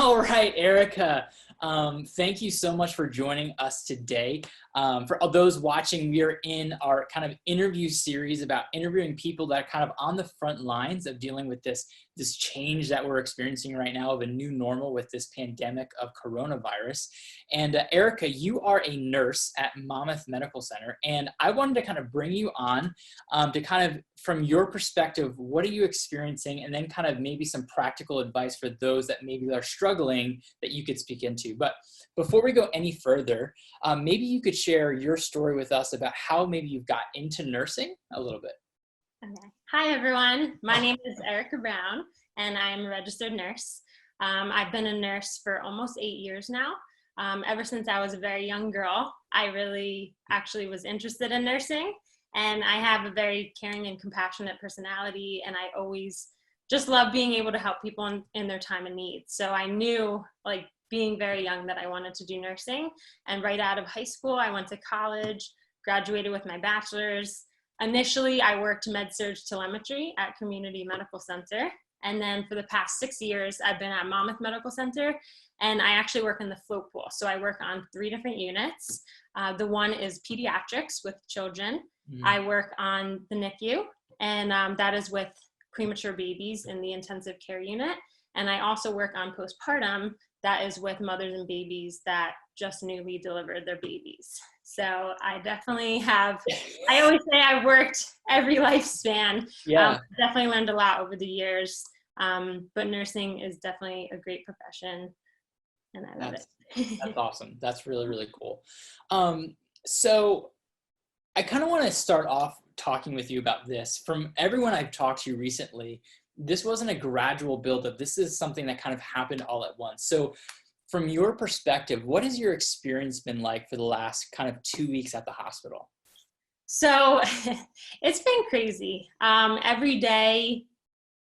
All right, Erica, thank you so much for joining us today. For those watching, we are in our kind of interview series about interviewing people that are kind of on the front lines of dealing with this change that we're experiencing right now of a new normal with this pandemic of coronavirus. And Erica, you are a nurse at Monmouth Medical Center, and I wanted to kind of bring you on to kind of, from your perspective, what are you experiencing, and then kind of maybe some practical advice for those that maybe are struggling that you could speak into. But before we go any further, maybe you could share your story with us about how maybe you've got into nursing a little bit. Okay. Hi, everyone. My name is Erica Brown, and I'm a registered nurse. I've been a nurse for almost 8 years now. Ever since I was a very young girl, I really actually was interested in nursing, and I have a very caring and compassionate personality, and I always just love being able to help people in their time of need. So I knew, like, being very young that I wanted to do nursing, and right out of high school, I went to college, graduated with my bachelor's. Initially, I worked med-surg telemetry at Community Medical Center. And then for the past 6 years, I've been at Monmouth Medical Center, and I actually work in the float pool. So I work on 3 different units. The one is pediatrics with children. I work on the NICU, and that is with premature babies in the intensive care unit. And I also work on postpartum, that is with mothers and babies that just newly delivered their babies. So I definitely have, I always say I've worked every lifespan. Yeah. Definitely learned a lot over the years. But nursing is definitely a great profession, and I love it. That's awesome. That's really, really cool. So I kind of want to start off talking with you about this. From everyone I've talked to recently, this wasn't a gradual buildup. This is something that kind of happened all at once. So from your perspective, what has your experience been like for the last kind of 2 weeks at the hospital? So it's been crazy. Every day,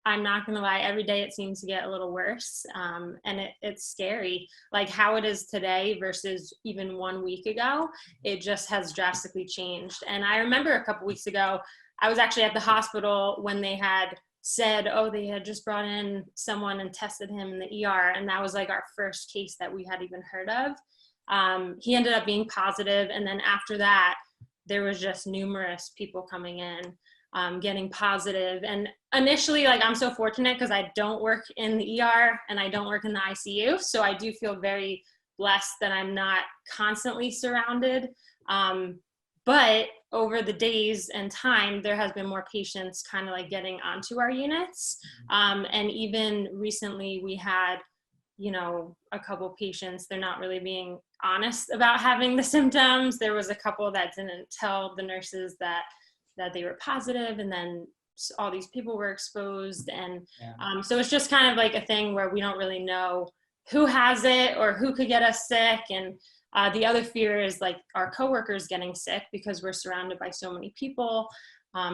I'm not gonna lie, every day it seems to get a little worse. And it's scary, like how it is today versus even 1 week ago. It just has drastically changed. And I remember a couple weeks ago, I was actually at the hospital when they had said, oh, they had just brought in someone and tested him in the ER. And that was like our first case that we had even heard of. He ended up being positive. And then after that, there was just numerous people coming in, getting positive. And initially, like, I'm so fortunate because I don't work in the ER and I don't work in the ICU. So I do feel very blessed that I'm not constantly surrounded. But over the days and time, there has been more patients kind of like getting onto our units. And even recently we had, you know, a couple patients, they're not really being honest about having the symptoms. There was a couple that didn't tell the nurses that they were positive, and then all these people were exposed. And so it's just kind of like a thing where we don't really know who has it or who could get us sick. And the other fear is like our coworkers getting sick because we're surrounded by so many people,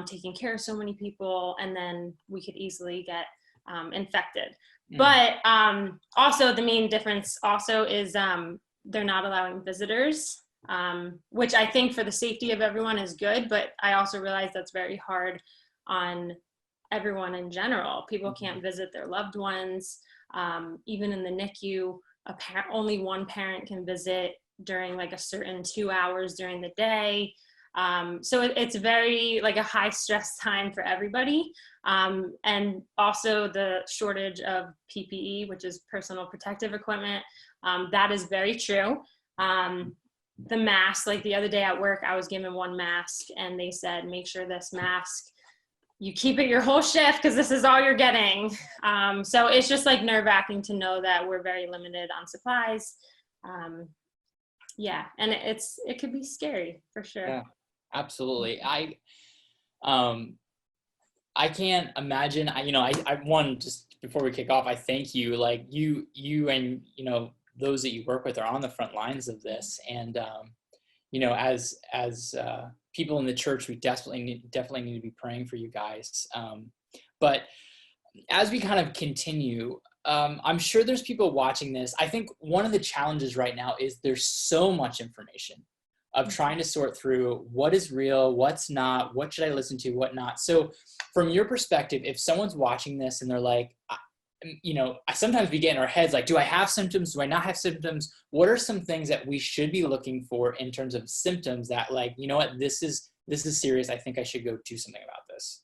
taking care of so many people, and then we could easily get infected. But also the main difference also is they're not allowing visitors, which I think for the safety of everyone is good, but I also realize that's very hard on everyone in general. People can't visit their loved ones. Even in the NICU, only one parent can visit during like a certain 2 hours during the day. So it's very like a high stress time for everybody. And also the shortage of PPE, which is personal protective equipment. That is very true. The mask, like the other day at work, I was given one mask and they said, make sure this mask, you keep it your whole shift because this is all you're getting. So it's just like nerve-wracking to know that we're very limited on supplies. Yeah, and it could be scary for sure. Yeah, absolutely. I can't imagine. I one, just before we kick off, I thank you. Like you and those that you work with are on the front lines of this, and as people in the church, we definitely need to be praying for you guys. But as we kind of continue, I'm sure there's people watching this. I think one of the challenges right now is there's so much information of trying to sort through what is real, what's not, what should I listen to, what not. So from your perspective, if someone's watching this and they're like, sometimes we get in our heads like, do I have symptoms? Do I not have symptoms? What are some things that we should be looking for in terms of symptoms that, like, you know what, this is serious. I think I should go do something about this.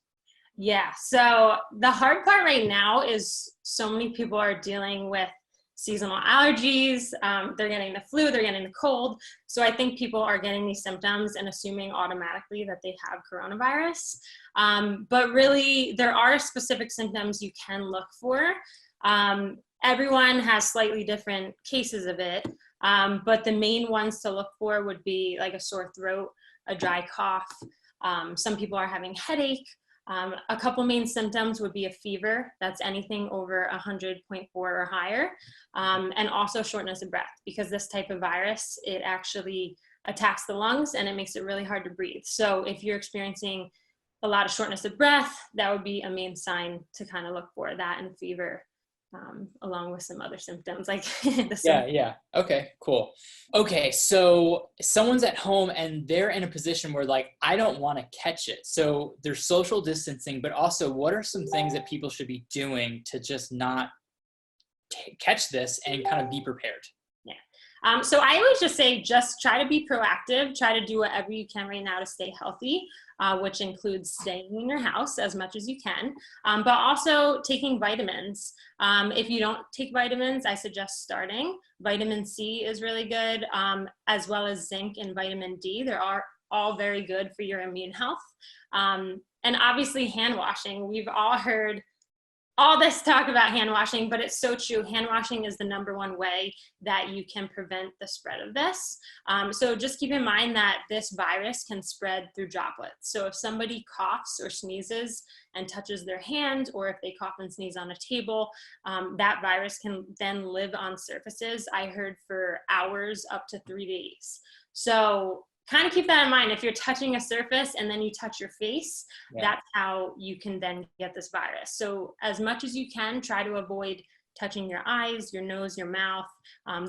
Yeah. So the hard part right now is so many people are dealing with seasonal allergies. They're getting the flu, they're getting the cold. So I think people are getting these symptoms and assuming automatically that they have coronavirus. But really, there are specific symptoms you can look for. Everyone has slightly different cases of it. But the main ones to look for would be like a sore throat, a dry cough. Some people are having headache. A couple main symptoms would be a fever that's anything over 100.4 or higher, and also shortness of breath, because this type of virus, it actually attacks the lungs and it makes it really hard to breathe. So if you're experiencing a lot of shortness of breath, that would be a main sign to kind of look for, that and fever. Along with some other symptoms like Yeah. Okay, cool. Okay, so someone's at home and they're in a position where, like, I don't want to catch it. So there's social distancing, but also what are some things that people should be doing to just not catch this and kind of be prepared? Yeah. So I always just say, just try to be proactive, try to do whatever you can right now to stay healthy, which includes staying in your house as much as you can, but also taking vitamins. If you don't take vitamins, I suggest starting. Vitamin C is really good, as well as zinc and vitamin D. They're all very good for your immune health. And obviously hand washing. We've all heard all this talk about hand washing, but it's so true. Hand washing is the #1 way that you can prevent the spread of this. So just keep in mind that this virus can spread through droplets. So if somebody coughs or sneezes and touches their hand, or if they cough and sneeze on a table, that virus can then live on surfaces, I heard, for hours up to 3 days. So kind of keep that in mind. If you're touching a surface and then you touch your face, that's how you can then get this virus. So as much as you can, try to avoid touching your eyes, your nose, your mouth.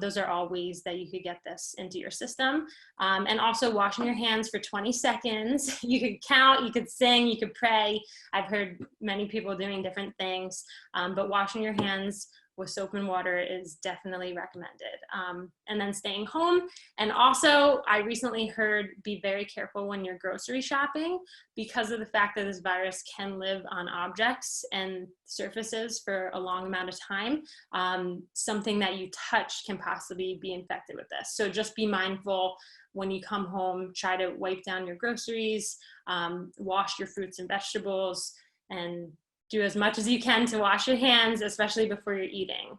Those are all ways that you could get this into your system. And also washing your hands for 20 seconds. You could count, you could sing, you could pray. I've heard many people doing different things, but washing your hands with soap and water is definitely recommended. And then staying home. And also, I recently heard, be very careful when you're grocery shopping, because of the fact that this virus can live on objects and surfaces for a long amount of time. Something that you touch can possibly be infected with this. So just be mindful when you come home. Try to wipe down your groceries, wash your fruits and vegetables, and do as much as you can to wash your hands, especially before you're eating.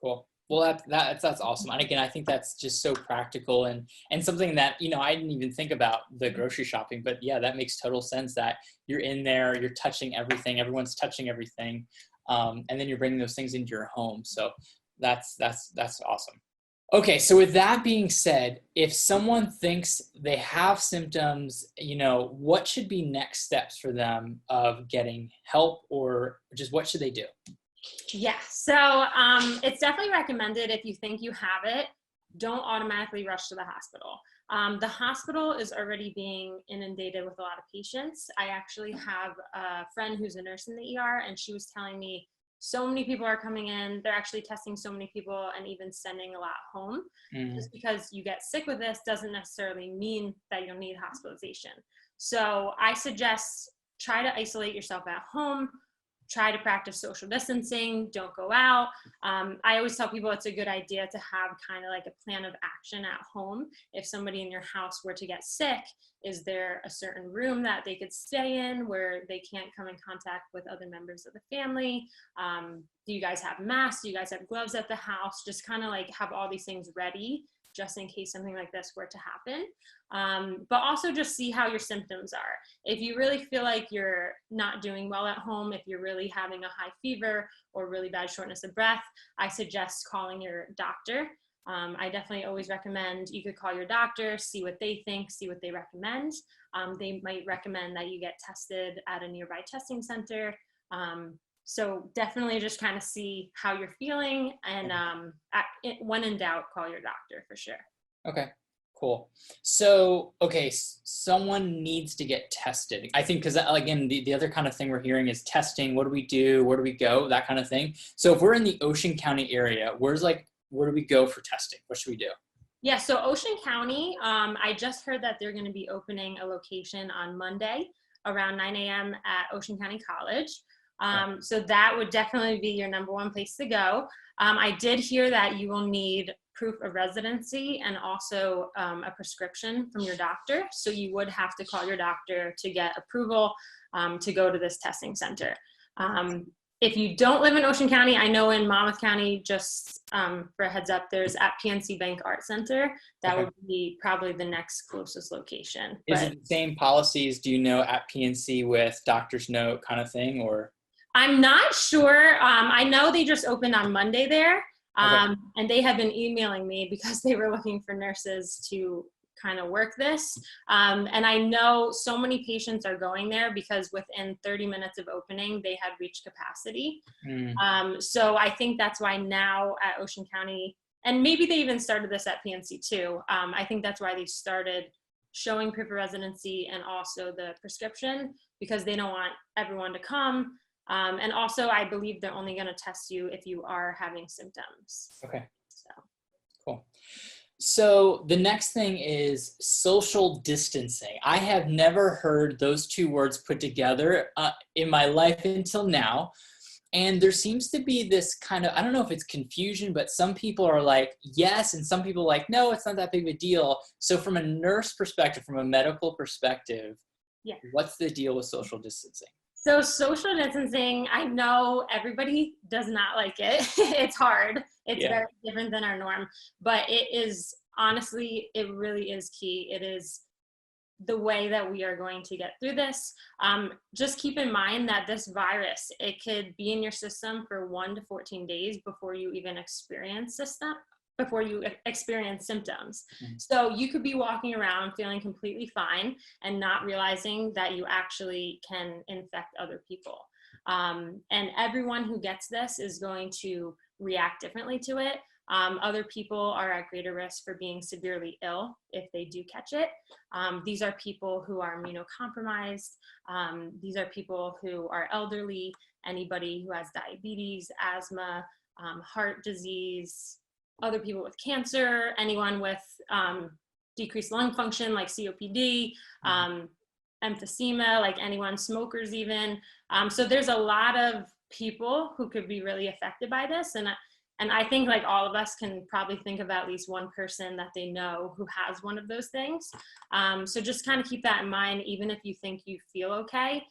Cool. Well, that's awesome. And again, I think that's just so practical and something that, I didn't even think about the grocery shopping, but yeah, that makes total sense, that you're in there, you're touching everything, everyone's touching everything. And then you're bringing those things into your home. So that's awesome. Okay, so with that being said, if someone thinks they have symptoms, what should be next steps for them of getting help, or just what should they do? Yeah, so it's definitely recommended, if you think you have it, don't automatically rush to the hospital. The hospital is already being inundated with a lot of patients. I actually have a friend who's a nurse in the ER, and she was telling me so many people are coming in. They're actually testing so many people and even sending a lot home. Just because you get sick with this doesn't necessarily mean that you'll need hospitalization. So I suggest try to isolate yourself at home. Try to practice social distancing, don't go out. I always tell people it's a good idea to have kind of like a plan of action at home. If somebody in your house were to get sick, is there a certain room that they could stay in where they can't come in contact with other members of the family? Do you guys have masks? Do you guys have gloves at the house? Just kind of like have all these things ready just in case something like this were to happen. But also just see how your symptoms are. If you really feel like you're not doing well at home, if you're really having a high fever or really bad shortness of breath, I suggest calling your doctor. I definitely always recommend you could call your doctor, see what they think, see what they recommend. They might recommend that you get tested at a nearby testing center. So definitely just kind of see how you're feeling, and when in doubt, call your doctor for sure. Okay. Cool. So, okay, someone needs to get tested. I think because again, the other kind of thing we're hearing is testing. What do we do? Where do we go? That kind of thing. So if we're in the Ocean County area, where do we go for testing? What should we do? Yeah, so Ocean County, I just heard that they're going to be opening a location on Monday around 9 a.m. at Ocean County College. So that would definitely be your number one place to go. I did hear that you will need proof of residency and also a prescription from your doctor. So you would have to call your doctor to get approval to go to this testing center. If you don't live in Ocean County, I know in Monmouth County, just for a heads up, there's at PNC Bank Art Center. That would be probably the next closest location. Is it the same policies, do you know, at PNC with doctor's note kind of thing, or? I'm not sure. I know they just opened on Monday there, and they have been emailing me because they were looking for nurses to kind of work this. And I know so many patients are going there because within 30 minutes of opening, they had reached capacity. So I think that's why now at Ocean County, and maybe they even started this at PNC too. I think that's why they started showing proof of residency and also the prescription, because they don't want everyone to come. And also, I believe they're only going to test you if you are having symptoms. Okay. So. Cool. So the next thing is social distancing. I have never heard those two words put together in my life until now. And there seems to be this kind of, I don't know if it's confusion, but some people are like, yes, and some people are like, no, it's not that big of a deal. So from a nurse perspective, from a medical perspective, what's the deal with social distancing? So social distancing, I know everybody does not like it. It's hard. It's very different than our norm, but it is, honestly, it really is key. It is the way that we are going to get through this. Just keep in mind that this virus, it could be in your system for 1 to 14 days before you even experience symptoms. So you could be walking around feeling completely fine and not realizing that you actually can infect other people. And everyone who gets this is going to react differently to it. Other people are at greater risk for being severely ill if they do catch it. These are people who are immunocompromised. These are people who are elderly, anybody who has diabetes, asthma, heart disease, other people with cancer, anyone with decreased lung function like COPD, emphysema, like anyone, smokers even. So there's a lot of people who could be really affected by this. And I think like all of us can probably think of at least one person that they know who has one of those things. So just kind of keep that in mind. Even if you think you feel okay,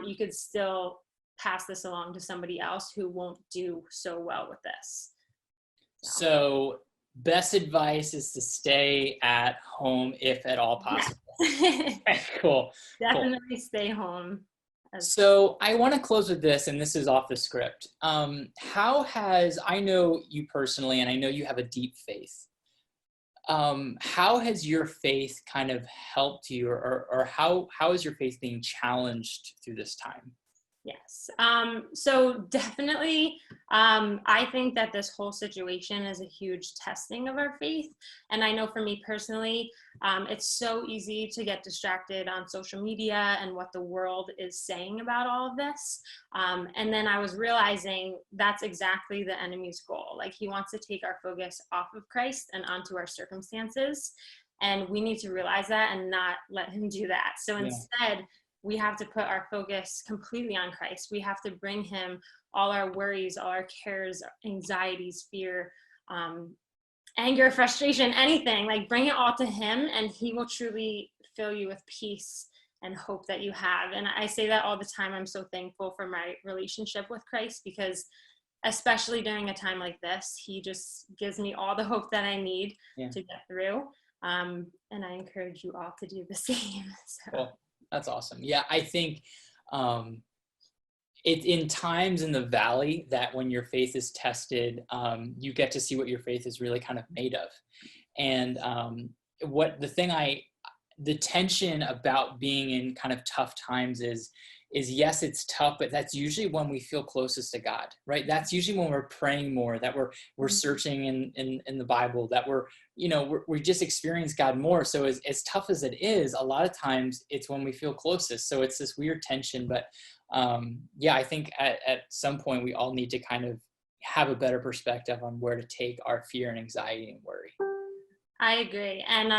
you could still pass this along to somebody else who won't do so well with this. So best advice is to stay at home if at all possible. Cool. Definitely stay home. So I want to close with this, and this is off the script. I know you personally, and I know you have a deep faith. How has your faith kind of helped you, or how is your faith being challenged through this time? Yes. So definitely, I think that this whole situation is a huge testing of our faith. And I know for me personally, it's so easy to get distracted on social media and what the world is saying about all of this. And then I was realizing that's exactly the enemy's goal. Like he wants to take our focus off of Christ and onto our circumstances. And we need to realize that and not let him do that. So instead, we have to put our focus completely on Christ. We have to bring him all our worries, all our cares, anxieties, fear, anger, frustration, anything. Like bring it all to him, and he will truly fill you with peace and hope that you have. And I say that all the time. I'm so thankful for my relationship with Christ, because especially during a time like this, he just gives me all the hope that I need to get through. And I encourage you all to do the same. So. Cool. That's awesome. Yeah, I think it's in times in the valley that when your faith is tested, you get to see what your faith is really kind of made of. And the tension about being in kind of tough times is yes, it's tough, but that's usually when we feel closest to God, right? That's usually when we're praying more, that we're searching in the Bible, that we just experience God more. So as tough as it is, a lot of times it's when we feel closest. So it's this weird tension, but yeah, I think at some point we all need to kind of have a better perspective on where to take our fear and anxiety and worry. I agree. And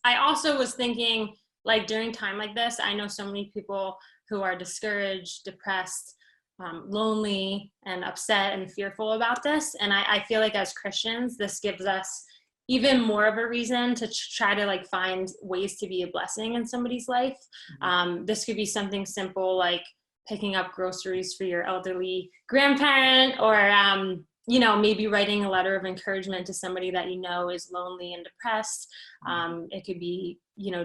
I also was thinking, like, during time like this, I know so many people who are discouraged, depressed, lonely, and upset and fearful about this. And I feel like as Christians, this gives us even more of a reason to try to like find ways to be a blessing in somebody's life. This could be something simple like picking up groceries for your elderly grandparent, or maybe writing a letter of encouragement to somebody that you know is lonely and depressed. It could be,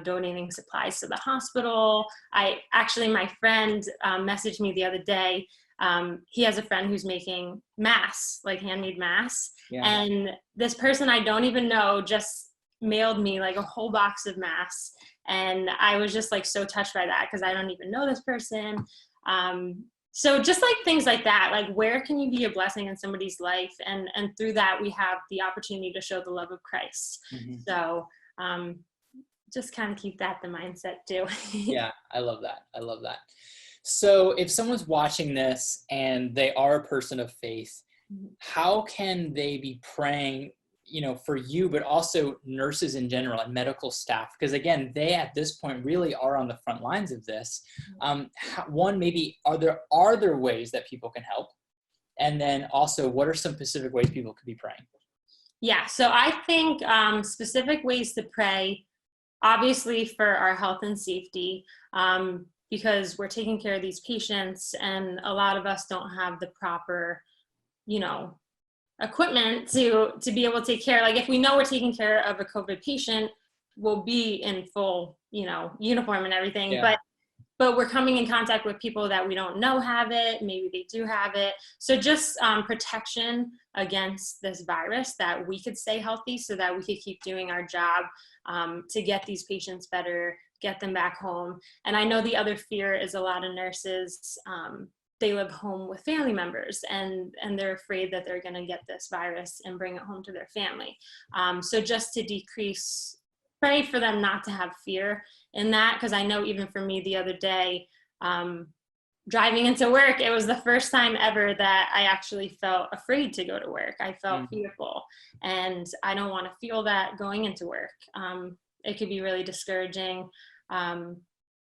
donating supplies to the hospital. My friend messaged me the other day. He has a friend who's making masks, like handmade masks. Yeah. And this person I don't even know just mailed me like a whole box of masks. And I was just like so touched by that because I don't even know this person. So just like things like that, like where can you be a blessing in somebody's life? And through that, we have the opportunity to show the love of Christ. So just kind of keep that the mindset too. Yeah, I love that. So if someone's watching this and they are a person of faith, how can they be praying, for you, but also nurses in general and medical staff? Because again, they at this point really are on the front lines of this. One, maybe are there ways that people can help? And then also, what are some specific ways people could be praying? Yeah, so I think specific ways to pray, obviously for our health and safety, because we're taking care of these patients and a lot of us don't have the proper, equipment to be able to take care. Like if we know we're taking care of a COVID patient, we'll be in full, uniform and everything. Yeah. But we're coming in contact with people that we don't know have it. Maybe they do have it. So just protection against this virus, that we could stay healthy so that we could keep doing our job to get these patients better, get them back home. And I know the other fear is a lot of nurses, they live home with family members and they're afraid that they're going to get this virus and bring it home to their family. So just to pray for them not to have fear in that. Because I know even for me the other day, driving into work, it was the first time ever that I actually felt afraid to go to work. I felt fearful, and I don't want to feel that going into work. It could be really discouraging.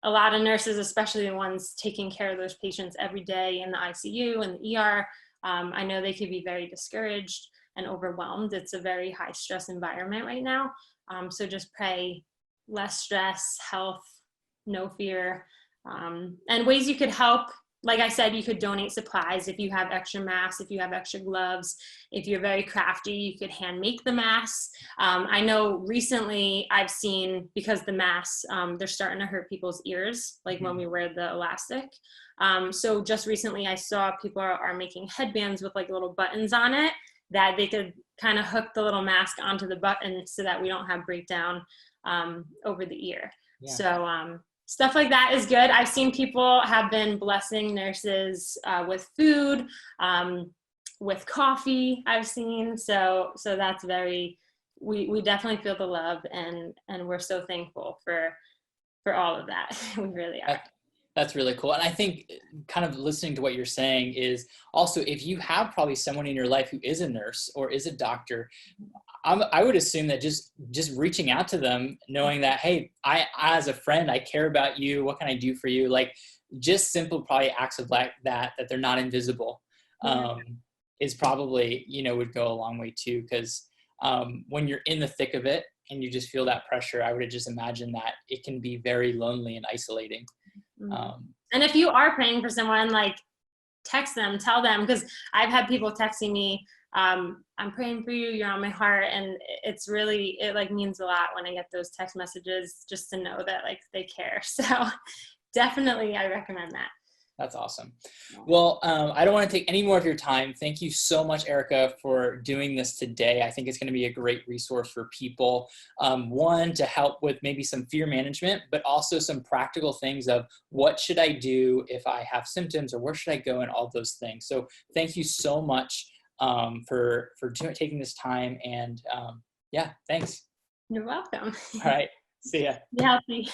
A lot of nurses, especially the ones taking care of those patients every day in the ICU and the ER, I know they could be very discouraged and overwhelmed. It's a very high stress environment right now. So just pray less stress, health, no fear, and ways you could help. Like I said, you could donate supplies. If you have extra masks, if you have extra gloves, if you're very crafty, you could hand make the masks. I know recently I've seen, because the masks, they're starting to hurt people's ears, like when we wear the elastic. So just recently I saw people are making headbands with like little buttons on it that they could kind of hook the little mask onto the button so that we don't have breakdown over the ear. Yeah. So stuff like that is good. I've seen people have been blessing nurses with food, with coffee, I've seen. So that's we definitely feel the love, and we're so thankful for all of that. We really are. That's really cool. And I think kind of listening to what you're saying is also, if you have probably someone in your life who is a nurse or is a doctor, I would assume that just reaching out to them, knowing that, hey, I as a friend, I care about you. What can I do for you? Like just simple probably acts of like that they're not invisible, is probably, would go a long way too. Because when you're in the thick of it and you just feel that pressure, I would just imagine that it can be very lonely and isolating. And if you are praying for someone, like text them, tell them, because I've had people texting me, I'm praying for you, you're on my heart. And it like means a lot when I get those text messages, just to know that like they care. So definitely I recommend that. That's awesome. Well, I don't want to take any more of your time. Thank you so much, Erica, for doing this today. I think it's going to be a great resource for people. One, to help with maybe some fear management, but also some practical things of what should I do if I have symptoms, or where should I go, and all those things. So thank you so much for taking this time. And yeah, thanks. You're welcome. All right. See ya. Be healthy.